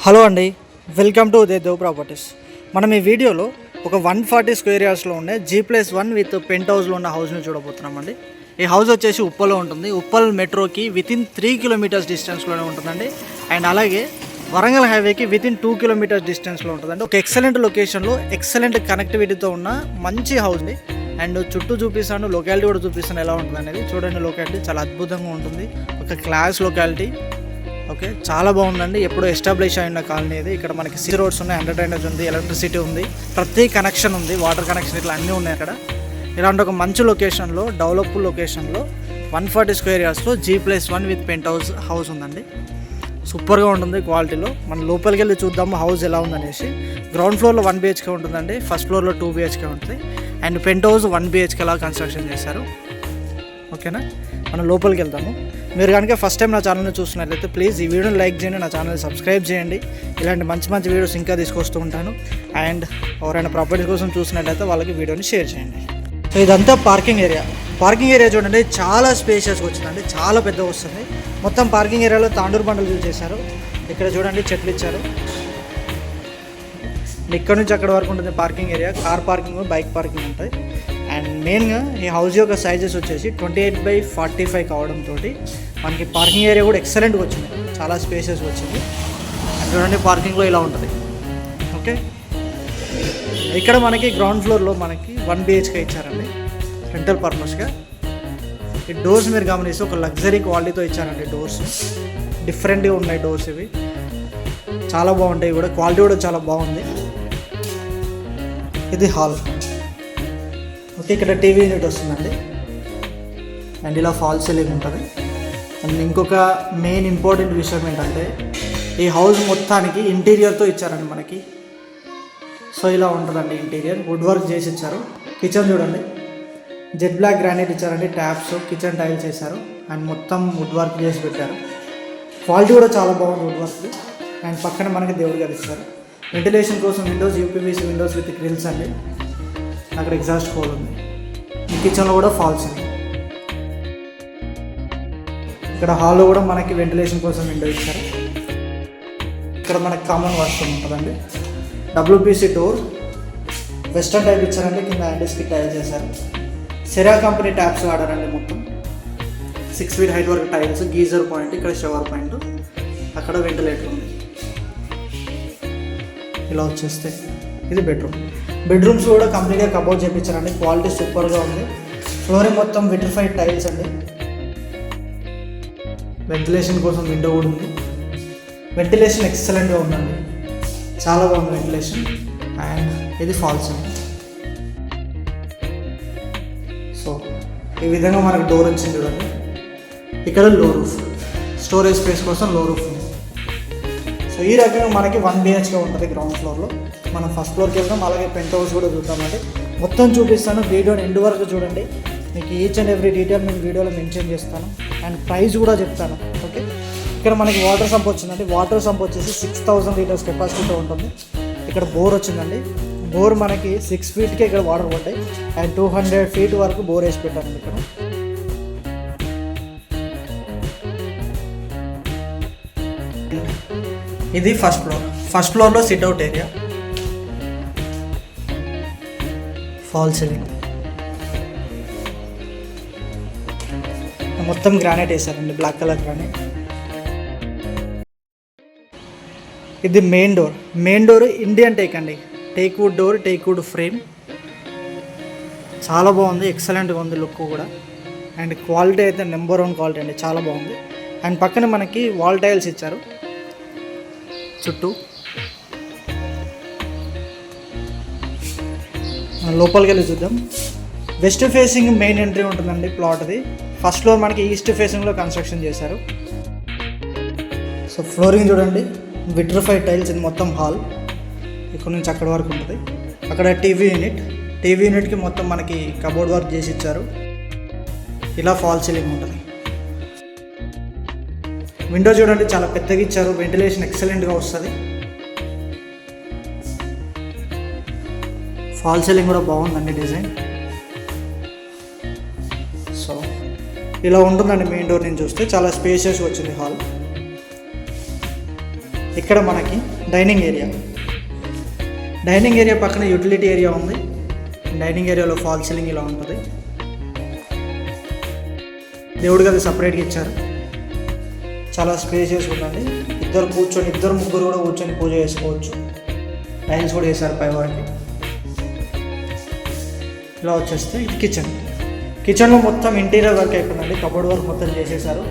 Hello అండి, welcome to ఉదయదేవ్ properties. మనం ఈ వీడియోలో ఒక 140 స్క్వేర్ యార్డ్స్లో ఉండే G+1 విత్ పెంట్ హౌస్లో ఉన్న హౌస్ని చూడబోతున్నామండి. ఈ హౌస్ వచ్చేసి ఉప్పల్లో ఉంటుంది. ఉప్పల్ మెట్రోకి వితిన్ 3 కిలోమీటర్స్ డిస్టెన్స్లోనే ఉంటుందండి. అండ్ అలాగే వరంగల్ హైవేకి వితిన్ 2 కిలోమీటర్స్ డిస్టెన్స్లో ఉంటుందండి. ఒక ఎక్సలెంట్ లొకేషన్లో ఎక్సలెంట్ కనెక్టివిటీతో ఉన్న మంచి హౌస్ని అండ్ చుట్టూ చూపిస్తాను, లొకాలిటీ కూడా చూపిస్తాను ఎలా ఉంటుంది అనేది. చూడండి, లొకాలిటీ చాలా అద్భుతంగా ఉంటుంది. ఒక క్లాస్ లొకాలిటీ. ఓకే, చాలా బాగుందండి. ఎప్పుడో ఎస్టాబ్లిష్ అయిన కాలనీ ఇది. ఇక్కడ మనకి సీ రోడ్స్ ఉన్నాయి, అండర్ డ్రైనేజ్ ఉంది, ఎలక్ట్రిసిటీ ఉంది, ప్రతి కనెక్షన్ ఉంది, వాటర్ కనెక్షన్ ఇట్లా అన్నీ ఉన్నాయి అక్కడ. ఇలాంటి ఒక మంచి లొకేషన్లో, డెవలప్ లొకేషన్లో 140 స్క్వేర్ యార్డ్స్లో G+1 విత్ పెంట్ హౌస్ ఉందండి. సూపర్గా ఉంటుంది క్వాలిటీలో. మనం లోపలికి వెళ్ళి చూద్దాము హౌస్ ఎలా ఉందనేసి. గ్రౌండ్ ఫ్లోర్లో 1 BHK ఉంటుందండి, ఫస్ట్ ఫ్లోర్లో 2 BHK ఉంటుంది. అండ్ పెంట్ హౌస్ 1 BHK లా కన్స్ట్రక్షన్ చేశారు. ఓకేనా, మనం లోపలికి వెళ్తాము. మీరు కనుక ఫస్ట్ టైం నా ఛానల్ని చూస్తున్నట్లయితే ప్లీజ్ ఈ వీడియోని లైక్ చేయండి, నా ఛానల్ని సబ్స్క్రైబ్ చేయండి. ఇలాంటి మంచి మంచి వీడియోస్ ఇంకా తీసుకొస్తూ ఉంటాను. అండ్ ఎవరైనా ప్రాపర్టీ కోసం చూసినట్లయితే వాళ్ళకి వీడియోని షేర్ చేయండి. సో ఇదంతా పార్కింగ్ ఏరియా. పార్కింగ్ ఏరియా చూడండి, చాలా స్పేషియస్గా వచ్చిందండి, చాలా పెద్దగా వస్తుంది. మొత్తం పార్కింగ్ ఏరియాలో తాండూరు బండలు యూజ్ చేశారు. ఇక్కడ చూడండి చెట్లు ఇచ్చారు. ఇక్కడ నుంచి అక్కడ వరకు ఉంటుంది parking area. Car parking, bike parking ఉంటుంది. అండ్ మెయిన్గా ఈ హౌస్ యొక్క సైజెస్ వచ్చేసి 28/45 కావడంతో మనకి పార్కింగ్ ఏరియా కూడా ఎక్సలెంట్గా వచ్చింది, చాలా స్పేసెస్గా వచ్చింది. అండ్ చూడండి పార్కింగ్లో ఇలా ఉంటుంది. ఓకే, ఇక్కడ మనకి గ్రౌండ్ ఫ్లోర్లో మనకి 1 BHK ఇచ్చారండి రెంటల్ పర్పస్గా. ఈ డోర్స్ మీరు గమనిస్తే ఒక లగ్జరీ క్వాలిటీతో ఇచ్చారండి. డోర్స్ డిఫరెంట్గా ఉన్నాయి డోర్స్, ఇవి చాలా బాగుంటాయి కూడా, క్వాలిటీ కూడా చాలా బాగుంది. ఇది హాల్. ఓకే, ఇక్కడ టీవీ యూనిట్ వస్తుందండి. అండ్ ఇలా ఫాల్ సీలింగ్ ఉంటుంది. అండ్ ఇంకొక మెయిన్ ఇంపార్టెంట్ విషయం ఏంటంటే ఈ హౌస్ మొత్తానికి ఇంటీరియర్తో ఇచ్చారండి మనకి. సో ఇలా ఉంటుందండి ఇంటీరియర్, వుడ్ వర్క్ చేసి ఇచ్చారు. కిచెన్ చూడండి, జెడ్ బ్లాక్ గ్రానైట్ ఇచ్చారండి. ట్యాప్స్, కిచెన్ టైల్స్ వేశారు. అండ్ మొత్తం వుడ్ వర్క్ చేసి పెట్టారు. క్వాలిటీ కూడా చాలా బాగుంది వుడ్ వర్క్. అండ్ పక్కన మనకి దేవుడు గారు ఇచ్చారు. వెంటిలేషన్ కోసం windows, UPVC windows with grills అండి. అక్కడ ఎగ్జాస్ట్ హోల్ ఉంది. ఈ కిచెన్లో కూడా ఫాల్స్ ఉంది. ఇక్కడ హాల్లో కూడా మనకి వెంటిలేషన్ కోసం విండో ఇచ్చారు. ఇక్కడ మనకి కామన్ వాష్రూమ్ ఉంటుందండి. WPC డోర్, వెస్టర్న్ టైప్ ఇచ్చారండి. కింద హ్యాండిల్స్కి టైల్స్ చేశారు. Cera company taps వాడారండి. మొత్తం 6 feet హైట్ వరకు టైల్స్, గీజర్ పాయింట్, ఇక్కడ షవర్ పాయింట్, అక్కడ వెంటిలేటర్ ఉంది. ఇలా వచ్చేస్తే ఇది బెడ్రూమ్స్ కూడా కంప్లీట్గా కబోర్డ్ చేయించారండి. క్వాలిటీ సూపర్గా ఉంది. ఫ్లోరింగ్ మొత్తం విట్రిఫైడ్ టైల్స్ అండి. వెంటిలేషన్ కోసం విండో కూడా ఉంది. వెంటిలేషన్ ఎక్సలెంట్గా ఉందండి, చాలా బాగుంది వెంటిలేషన్. అండ్ ఇది ఫాల్స్ అండి. సో ఈ విధంగా మనకు డోర్ వచ్చింది చూడండి. ఇక్కడ లో రూఫ్, స్టోరేజ్ స్పేస్ కోసం లో రూఫ్ ఉంది. సో ఈ రకంగా మనకి 1 BHK ఉంటుంది గ్రౌండ్ ఫ్లోర్లో. మనం ఫస్ట్ ఫ్లోర్కి వెళ్దాం, అలాగే పెంట్ హౌస్ కూడా చూద్దామండి. మొత్తం చూపిస్తాను, వీడియోని ఎండ్ వరకు చూడండి. మీకు ఈచ్ అండ్ ఎవ్రీ డీటెయిల్ నేను వీడియోలో మెన్షన్ చేస్తాను. అండ్ ప్రైస్ కూడా చెప్తాను. ఓకే, ఇక్కడ మనకి వాటర్ సంప్ వచ్చిందండి. వాటర్ సంప్ వచ్చేసి 6000 లీటర్స్ కెపాసిటీతో ఉంటుంది. ఇక్కడ బోర్ వచ్చిందండి. బోర్ మనకి 6 feetకే ఇక్కడ వాటర్ పడ్డాయి. అండ్ 200 feet వరకు బోర్ వేసి పెట్టాను ఇక్కడ. ఇది ఫస్ట్ ఫ్లోర్లో సిట్అవుట్ ఏరియా, ఫాల్ సీలింగ్, మొత్తం గ్రానైట్ వేసారండి, బ్లాక్ కలర్ గ్రానైట్. ఇది మెయిన్ డోర్ ఇండియన్ టేక్ అండి. Teak wood door, teak wood frame, చాలా బాగుంది, ఎక్సలెంట్గా ఉంది లుక్ కూడా. అండ్ క్వాలిటీ అయితే నెంబర్ 1 క్వాలిటీ అండి, చాలా బాగుంది. అండ్ పక్కన మనకి వాల్ టైల్స్ ఇచ్చారు చుట్టూ. లోపలికి వెళ్ళి చూద్దాం. వెస్ట్ ఫేసింగ్ మెయిన్ ఎంట్రీ ఉంటుందండి ప్లాట్ది. ఫస్ట్ ఫ్లోర్ మనకి ఈస్ట్ ఫేసింగ్లో కన్స్ట్రక్షన్ చేశారు. సో ఫ్లోరింగ్ చూడండి, విట్రిఫైడ్ టైల్స్. ఇది మొత్తం హాల్, ఇక్కడ నుంచి అక్కడ వరకు ఉంటుంది. అక్కడ టీవీ యూనిట్కి మొత్తం మనకి కబోర్డ్ వర్క్ చేసి ఇచ్చారు. ఇలా ఫాల్ సీలింగ్ ఉంటుంది. విండో చూడండి, చాలా పెద్దగా ఇచ్చారు. వెంటిలేషన్ ఎక్సలెంట్గా వస్తుంది. ఫాల్ సీలింగ్ కూడా బాగుందండి డిజైన్. సో ఇలా ఉంటుందండి మెయిన్ డోర్ నుంచి చూస్తే. చాలా స్పేషియస్గా వచ్చింది హాల్. ఇక్కడ మనకి డైనింగ్ ఏరియా పక్కన యూటిలిటీ ఏరియా ఉంది. డైనింగ్ ఏరియాలో ఫాల్ సీలింగ్ ఇలా ఉంటుంది. దేవుడి గది సపరేట్గా ఇచ్చారు. చాలా స్పేసియస్ ఉందండి. ఇద్దరు ముగ్గురు కూడా కూర్చొని పూజ చేసుకోవచ్చు. టైల్స్ కూడా వేసారు పై వారికి. ఇలా వచ్చేస్తే ఇది కిచెన్లో మొత్తం ఇంటీరియర్ వర్క్ అయిపోయిందండి. కబోర్డ్ వర్క్ మొత్తం చేసేసారు.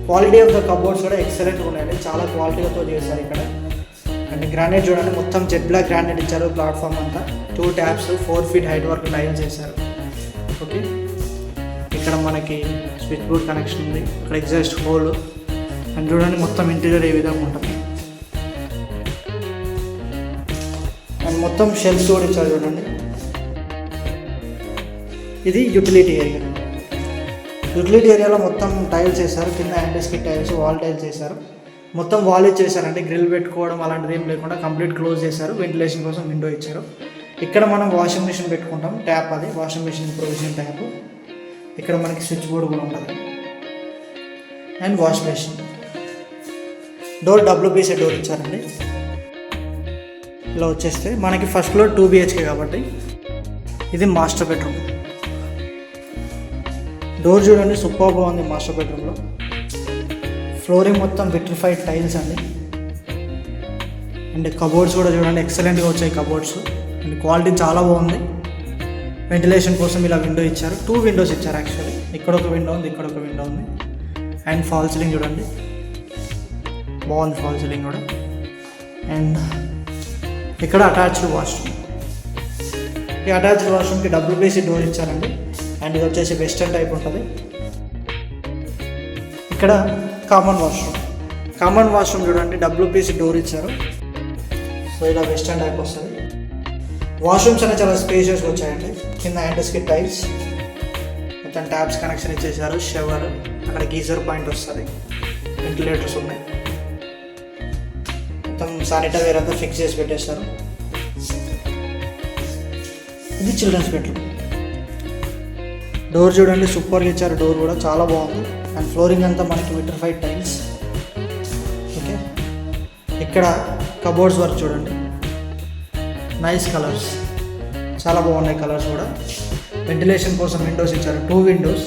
క్వాలిటీ ఆఫ్ ద కబోర్డ్స్ కూడా ఎక్సలెంట్గా ఉన్నాయండి. చాలా క్వాలిటీతో చేశారు ఇక్కడ. అండ్ గ్రానైట్ చూడండి, మొత్తం జెడ్ బ్లాక్ గ్రానైట్ ఇచ్చారు. ప్లాట్ఫామ్ అంతా 2 ట్యాప్స్ 4 feet హైట్ వరకు టైల్స్ చేశారు. ఓకే, ఇక్కడ మనకి స్విచ్ బోర్డ్ కనెక్షన్ ఉంది. ఇక్కడ ఎగ్జాస్ట్ హోల్. అండ్ చూడండి మొత్తం ఇంటీరియర్ ఏ విధంగా ఉంటుంది. అండ్ మొత్తం షెల్ఫ్స్ కూడా ఇచ్చారు చూడండి. ఇది యూటిలిటీ ఏరియాలో మొత్తం టైల్స్ వేశారు. కింద యాంటీస్కిడ్ టైల్స్, వాల్ టైల్స్ వేశారు. మొత్తం వాల్ ఇచ్చేసారంటే గ్రిల్ పెట్టుకోవడం అలాంటిది ఏం లేకుండా కంప్లీట్ క్లోజ్ చేశారు. వెంటిలేషన్ కోసం విండో ఇచ్చారు. ఇక్కడ మనం వాషింగ్ మిషన్ పెట్టుకుంటాం. ట్యాప్ అది వాషింగ్ మిషన్ ప్రొవిజన్ ట్యాప్. ఇక్కడ మనకి స్విచ్ బోర్డ్ కూడా ఉంటుంది. And wash basin. Door WPC door ఇచ్చారండి. ఇలా వచ్చేస్తే మనకి ఫస్ట్ ఫ్లోర్ 2 BHK కాబట్టి ఇది మాస్టర్ బెడ్రూమ్. డోర్ చూడండి సూపర్గా ఉంది. మాస్టర్ బెడ్రూమ్లో ఫ్లోరింగ్ మొత్తం విట్రిఫైడ్ టైల్స్ అండి. అండ్ కబోర్డ్స్ కూడా చూడండి ఎక్సలెంట్గా వచ్చాయి కబోర్డ్స్. అండ్ క్వాలిటీ చాలా బాగుంది. వెంటిలేషన్ కోసం ఇలా విండో ఇచ్చారు. 2 విండోస్ ఇచ్చారు యాక్చువల్లీ. ఇక్కడ ఒక విండో ఉంది, ఇక్కడ ఒక విండో ఉంది. అండ్ ఫాల్ సీలింగ్ చూడండి, బాగుంది ఫాల్ సీలింగ్ కూడా. అండ్ ఇక్కడ అటాచ్డ్ వాష్రూమ్. ఈ అటాచ్డ్ వాష్రూమ్కి WPC డోర్ ఇచ్చారండి. అండ్ ఇది వచ్చేసి వెస్టర్న్ టైప్ ఉంటుంది. ఇక్కడ కామన్ వాష్రూమ్ చూడండి, WPC డోర్ ఇచ్చారు. సో ఇలా వెస్టర్న్ టైప్ వస్తుంది. వాష్రూమ్స్ అనేవి చాలా స్పేషియస్గా వచ్చాయండి. కింద యాంటీస్కిడ్ టైల్స్, మొత్తం ట్యాప్స్ కనెక్షన్ ఇచ్చేసారు. షవర్, అక్కడ గీజర్ పాయింట్ వస్తుంది. వెంటిలేటర్స్ ఉన్నాయి. మొత్తం శానిటరీ వేర్ అంతా ఫిక్స్ చేసి పెట్టేస్తారు. ఇది చిల్డ్రన్స్ బెడ్రూమ్. డోర్ చూడండి సూపర్గా ఇచ్చారు. డోర్ కూడా చాలా బాగుంది. అండ్ ఫ్లోరింగ్ అంతా మనకి విట్రిఫైడ్ టైల్స్. ఓకే, ఇక్కడ కబోర్డ్స్ వర్క్ చూడండి, నైస్ కలర్స్, చాలా బాగున్నాయి కలర్స్ కూడా. వెంటిలేషన్ కోసం విండోస్ ఇచ్చారు. 2 విండోస్.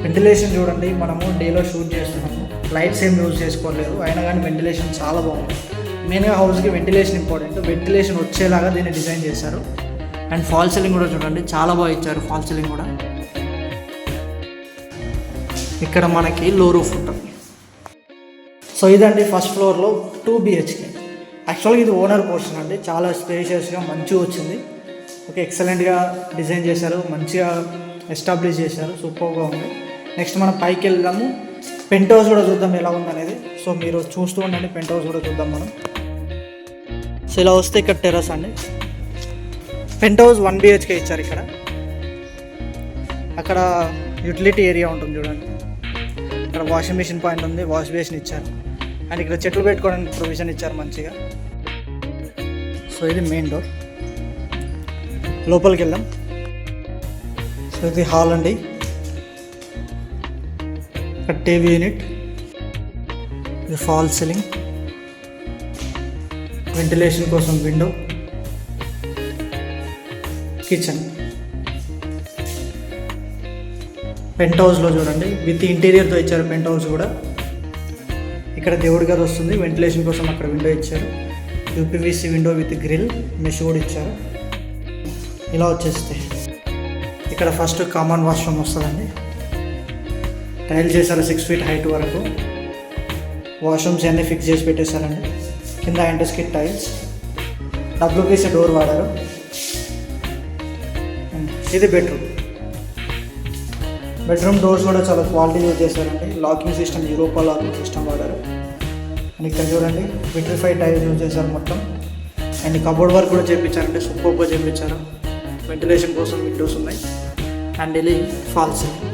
వెంటిలేషన్ చూడండి, మనము డేలో షూట్ చేస్తున్నాము, లైట్స్ ఏం యూజ్ చేసుకోలేదు, అయినా కానీ వెంటిలేషన్ చాలా బాగుంది. మెయిన్గా హౌస్కి వెంటిలేషన్ ఇంపార్టెంట్. వెంటిలేషన్ వచ్చేలాగా దీన్ని డిజైన్ చేశారు. అండ్ ఫాల్ సీలింగ్ కూడా చూడండి చాలా బాగా ఇచ్చారు. ఫాల్ సీలింగ్ కూడా. ఇక్కడ మనకి లో రూఫ్ ఉంటుంది. సో ఇదండి ఫస్ట్ ఫ్లోర్లో 2 BHK. యాక్చువల్గా ఇది ఓనర్ పోర్షన్ అండి. చాలా స్పేషియస్గా మంచిగా వచ్చింది. ఓకే, ఎక్సలెంట్గా డిజైన్ చేశారు, మంచిగా ఎస్టాబ్లిష్ చేశారు, సూపర్గా ఉంది. నెక్స్ట్ మనం పైకి వెళ్దాము, పెంట్ హౌస్ కూడా చూద్దాం ఎలా ఉందనేది. సో మీరు చూస్తూ ఉండండి, పెంట్ హౌస్ కూడా చూద్దాం మనం. సో ఇలా వస్తే ఇక్కడ టెర్రస్ అండి. పెంట్ హౌస్ 1 BHK ఇచ్చారు. అక్కడ యూటిలిటీ ఏరియా ఉంటుంది చూడండి. ఇక్కడ వాషింగ్ మిషన్ పాయింట్ ఉంది, వాష్ బేసిన్ ఇచ్చారు. అండ్ ఇక్కడ చెట్లు పెట్టుకోవడానికి ప్రొవిజన్ ఇచ్చారు మంచిగా. సో ఇది మెయిన్ డోర్. లోపలికి వెళ్దాం. సో ఇది హాల్ అండి. ఇక్కడ టీవీ యూనిట్, ఇది ఫాల్ సీలింగ్, వెంటిలేషన్ కోసం విండో, కిచెన్. పెంట్ హౌస్లో చూడండి విత్ ఇంటీరియర్తో ఇచ్చారు. పెంట్ హౌస్ కూడా ఇక్కడ దేవుడి గది వస్తుంది. వెంటిలేషన్ కోసం అక్కడ విండో ఇచ్చారు. UPVC window with grill, mesh కూడా ఇచ్చారు. ఇలా వచ్చేస్తే ఇక్కడ ఫస్ట్ కామన్ వాష్రూమ్ వస్తుందండి. టైల్ చేశారు 6 feet హైట్ వరకు. వాష్రూమ్స్ అన్నీ ఫిక్స్ చేసి పెట్టేశారండి. కింద యాంటీస్కిడ్ టైల్స్, WPC డోర్ వాడారు. ఇది బెడ్రూమ్ డోర్స్ కూడా చాలా క్వాలిటీ యూజ్ చేశారండి. Locking system, Europa locking system వాడారు. అండ్ ఇక్కడ చూడండి విట్రిఫైడ్ టైల్స్ యూజ్ చేశారు మొత్తం. అండ్ కబోర్డ్ వర్క్ కూడా చేయించారంటే సూపర్గా చేయించారు. వెంటిలేషన్ కోసం విండోస్ ఉన్నాయి. అండ్ ఇది ఫాల్ సీలింగ్.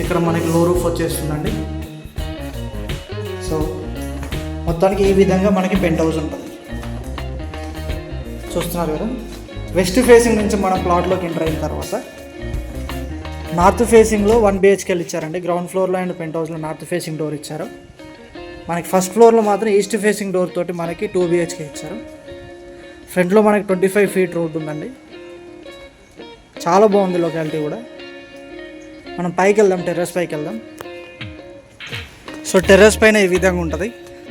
ఇక్కడ మనకి లో రూఫ్ వచ్చేస్తుందండి. సో మొత్తానికి ఈ విధంగా మనకి పెంట్ హౌస్ ఉంటుంది. చూస్తున్నారు కదా. వెస్ట్ ఫేసింగ్ నుంచి మన ప్లాట్లోకి ఎంటర్ అయిన తర్వాత నార్త్ ఫేసింగ్లో 1 BHK ఇచ్చారండి. గ్రౌండ్ ఫ్లోర్లో అండ్ పెంట్ హౌస్లో నార్త్ ఫేసింగ్ డోర్ ఇచ్చారు. మనకి ఫస్ట్ ఫ్లోర్లో మాత్రం ఈస్ట్ ఫేసింగ్ డోర్ తోటి మనకి 2 BHK ఇచ్చారు. ఫ్రంట్లో మనకి 25 feet రోడ్డు ఉందండి. చాలా బాగుంది లొకాలిటీ కూడా. మనం పైకి వెళ్దాం, టెర్రస్ పైకి వెళ్దాం. సో టెర్రస్ పైన ఈ విధంగా ఉంటుంది.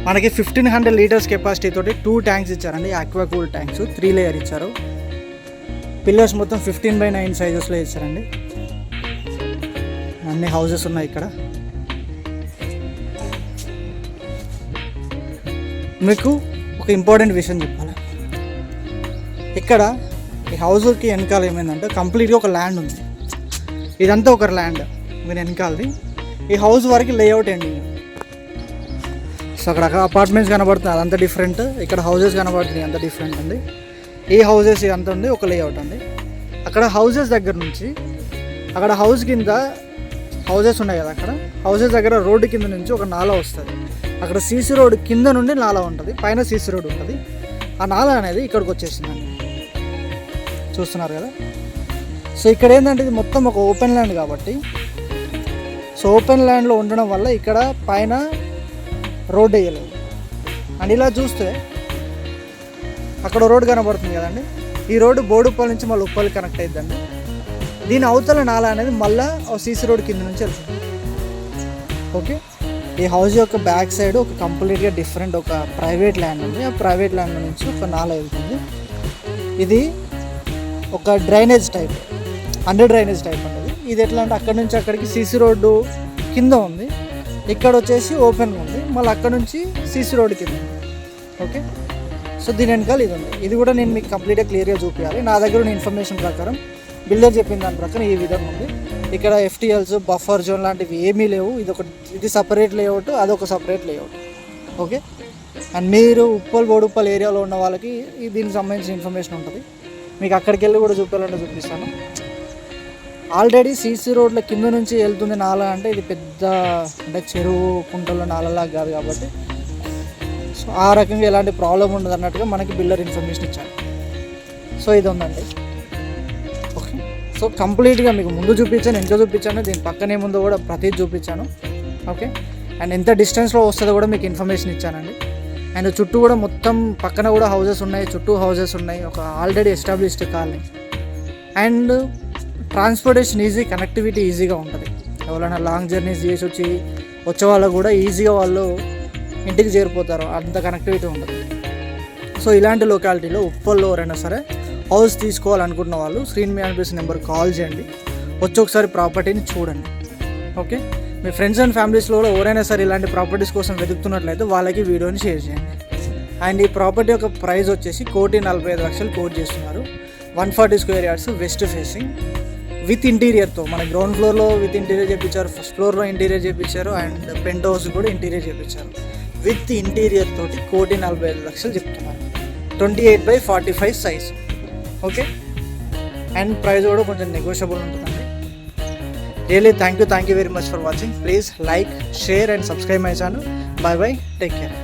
మనకి 1500 liters కెపాసిటీ తోటి 2 ట్యాంక్స్ ఇచ్చారండి. ఆక్వా కూల్ ట్యాంక్స్ 3 లేయర్ ఇచ్చారు. పిల్లర్స్ మొత్తం 15x9 సైజెస్లో ఇచ్చారండి. అన్ని హౌసెస్ ఉన్నాయి ఇక్కడ. మీకు ఒక ఇంపార్టెంట్ విషయం చెప్పాలి. ఇక్కడ ఈ హౌస్కి వెనకాల ఏమైందంటే కంప్లీట్గా ఒక ల్యాండ్ ఉంది. ఇదంతా ఒక ల్యాండ్ మీరు వెనకాలది. ఈ హౌస్ వరకు లేఅవుట్ ఎండింగ్. సో అక్కడ అపార్ట్మెంట్స్ కనబడుతున్నాయి, అదంతా డిఫరెంట్. ఇక్కడ హౌసెస్ కనబడుతున్నాయి, అంత డిఫరెంట్ అండి. ఈ హౌసెస్ ఇదంతా ఉంది ఒక లేఅవుట్ అండి. అక్కడ హౌసెస్ దగ్గర నుంచి అక్కడ హౌస్ కింద హౌసెస్ ఉన్నాయి కదా, అక్కడ హౌసెస్ దగ్గర రోడ్డు కింద నుంచి ఒక నాలా వస్తుంది. అక్కడ సీసీ రోడ్ కింద నుండి నాలా ఉంటుంది, పైన సీసీ రోడ్ ఉంటుంది. ఆ నాలా అనేది ఇక్కడికి వచ్చేసిందండి, చూస్తున్నారు కదా. సో ఇక్కడ ఏంటంటే ఇది మొత్తం ఒక ఓపెన్ ల్యాండ్ కాబట్టి, సో ఓపెన్ ల్యాండ్లో ఉండడం వల్ల ఇక్కడ పైన రోడ్ వేయలేదు. అండ్ ఇలా చూస్తే అక్కడ రోడ్డు కనబడుతుంది కదండి, ఈ రోడ్డు బోడుప్పల్ నుంచి మళ్ళీ ఉప్పల్ కనెక్ట్ అయిద్దండి. దీని అవతల నాలా అనేది మళ్ళీ సీసీ రోడ్ కింద నుంచి వెళ్తుంది. ఓకే, ఈ హౌస్ యొక్క బ్యాక్ సైడ్ ఒక కంప్లీట్గా డిఫరెంట్ ఒక ప్రైవేట్ ల్యాండ్ ఉంది. ఆ ప్రైవేట్ ల్యాండ్ నుంచి ఒక నాలా వెళ్తుంది. ఇది ఒక drainage type, under drainage type అనేది. ఇది ఎట్లా అంటే అక్కడ నుంచి అక్కడికి సీసీ రోడ్డు కింద ఉంది, ఇక్కడ వచ్చేసి ఓపెన్గా ఉంది, మళ్ళీ అక్కడ నుంచి సీసీ రోడ్డు కింద ఉంది. ఓకే, సో దీని వెనకాల ఇది ఉంది. ఇది కూడా నేను మీకు కంప్లీట్గా క్లియర్గా చూపించాలి. నా దగ్గర ఉన్న ఇన్ఫర్మేషన్ ప్రకారం, బిల్డర్ చెప్పిన దాని ప్రకారం ఈ విధంగా ఉంది. ఇక్కడ FTLs, బఫర్ జోన్ లాంటివి ఏమీ లేవు. ఇది సపరేట్ లేఅవుట్, అదొక సపరేట్ లేఅవుట్. ఓకే, అండ్ మీరు బోడుప్పల్ ఏరియాలో ఉన్న వాళ్ళకి దీనికి సంబంధించిన ఇన్ఫర్మేషన్ ఉంటుంది. మీకు అక్కడికి వెళ్ళి కూడా చూపించాలంటే చూపిస్తాను. ఆల్రెడీ సీసీ రోడ్ల కింద నుంచి వెళ్తుంది నాలా అంటే ఇది పెద్ద అంటే చెరువు కుంటల నాలలాగా కాదు కాబట్టి, సో ఆ రకంగా ఎలాంటి ప్రాబ్లం ఉండదు అన్నట్టుగా మనకి బిల్డర్ ఇన్ఫర్మేషన్ ఇచ్చారు. సో ఇది ఉందండి. ఓకే, సో కంప్లీట్గా మీకు ముందు చూపించాను, ఎంత చూపించాను, దీని పక్కనే ముందు కూడా ప్రతిదీ చూపించాను. ఓకే, అండ్ ఎంత డిస్టెన్స్లో వస్తుందో కూడా మీకు ఇన్ఫర్మేషన్ ఇచ్చానండి. అండ్ చుట్టూ కూడా మొత్తం పక్కన కూడా హౌసెస్ ఉన్నాయి, చుట్టూ హౌసెస్ ఉన్నాయి, ఒక already established colony. And transportation easy, connectivity ఈజీగా ఉంటుంది. ఎవరైనా లాంగ్ జర్నీస్ చేసి వచ్చే వాళ్ళకు కూడా ఈజీగా వాళ్ళు ఇంటికి చేరిపోతారు, అంత కనెక్టివిటీ ఉంటుంది. సో ఇలాంటి లొకాలిటీలో ఉప్పల్లో ఎవరైనా సరే హౌస్ తీసుకోవాలనుకుంటున్న వాళ్ళు స్క్రీన్ మీద అనిపిస్తున్న నెంబర్ కాల్ చేయండి, వచ్చి ఒకసారి ప్రాపర్టీని చూడండి. ఓకే, మీ ఫ్రెండ్స్ అండ్ ఫ్యామిలీస్లో కూడా ఎవరైనా సరే ఇలాంటి ప్రాపర్టీస్ కోసం వెతుకుతున్నట్లయితే వాళ్ళకి వీడియోని షేర్ చేయండి. అండ్ ఈ ప్రాపర్టీ యొక్క ప్రైస్ వచ్చేసి 1,45,00,000 కోట్ చేస్తున్నారు. 140 square yards west facing with ఇంటీరియర్తో. మన గ్రౌండ్ ఫ్లోర్లో విత్ ఇంటీరియర్ చేయించారు, ఫస్ట్ ఫ్లోర్లో ఇంటీరియర్ చేయించారు, అండ్ పెంట్ హౌస్ కూడా ఇంటీరియర్ చేయించారు. విత్ ఇంటీరియర్ తోటి 1,45,00,000 చెప్తున్నారు. 28x45 size. Okay, and price కూడా కొంచెం నెగోషియబుల్ ఉంటుందండి. Really thank you very much for watching. Please like, share and subscribe my channel. By by, take care.